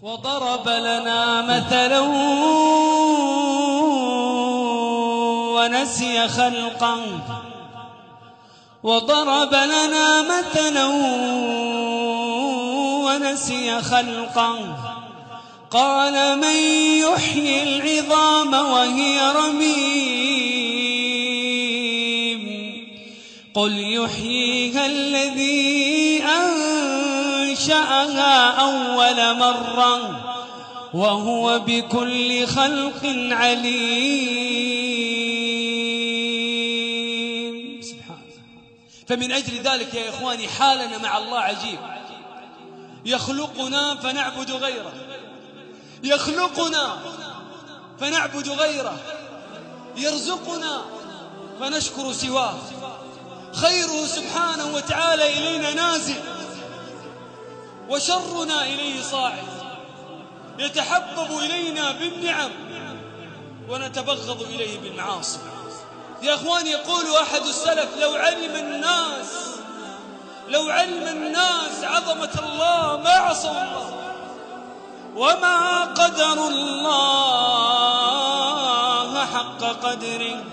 وضرب لنا مثلا ونسي خلقا وضرب لنا مثلا ونسي خلقا قال من يحيي العظام وهي رميم قل يحييها الذي أنشأها أول مرة وهو بكل خلق عليم. سبحانه. فمن أجل ذلك يا إخواني حالنا مع الله عجيب. يخلقنا فنعبد غيره، يخلقنا فنعبد غيره، يرزقنا فنشكر سواه، خيره سبحانه وتعالى إلينا نازل وشرنا إليه صاعد، يتحبب إلينا بالنعم ونتبغض إليه بالمعاصي. يا أخوان يقول أحد السلف لو علم الناس عظمة الله ما عصوا الله وما قدروا الله حق قدره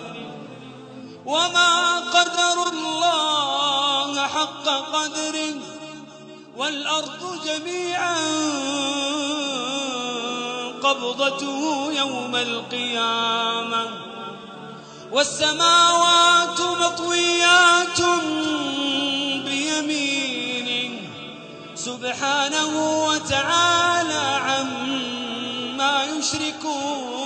وما قدروا الله حق قدره والأرض جميعا قبضته يوم القيامة والسماوات مطويات بيمينه سبحانه وتعالى عما يشركون.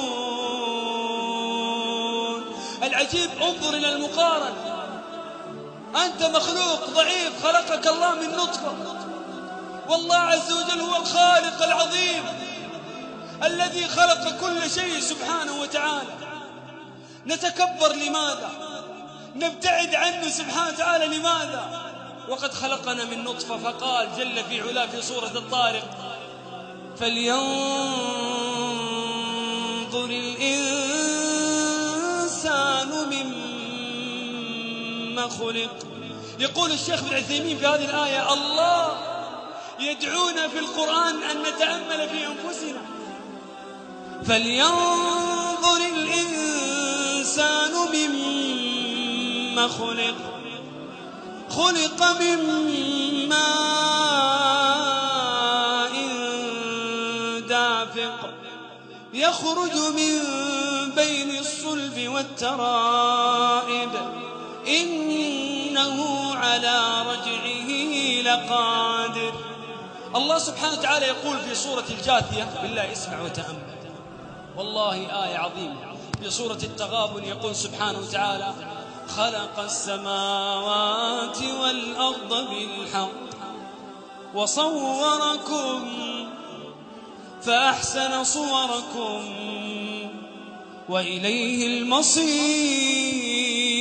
العجيب انظر إلى المقارنة، أنت مخلوق ضعيف خلقك الله من نطفة، والله عز وجل هو الخالق العظيم الذي خلق كل شيء سبحانه وتعالى. نتكبر لماذا؟ نبتعد عنه سبحانه وتعالى لماذا؟ وقد خلقنا من نطفة. فقال جل في علاه في سورة الطارق فلينظر الإنسان مما خلق. يقول الشيخ ابن عثيمين في هذه الآية الله يدعونا في القرآن أن نتأمل في أنفسنا. فلينظر الإنسان مما خلق خلق من ماء دافق يخرج من بين الصلب والترائب إنه على رجعه لقادر. الله سبحانه وتعالى يقول في سورة الجاثية، بالله اسمع وتأمل، والله آية عظيمة. في سورة التغابن يقول سبحانه وتعالى خلق السماوات والأرض بالحق وصوركم فأحسن صوركم وإليه المصير.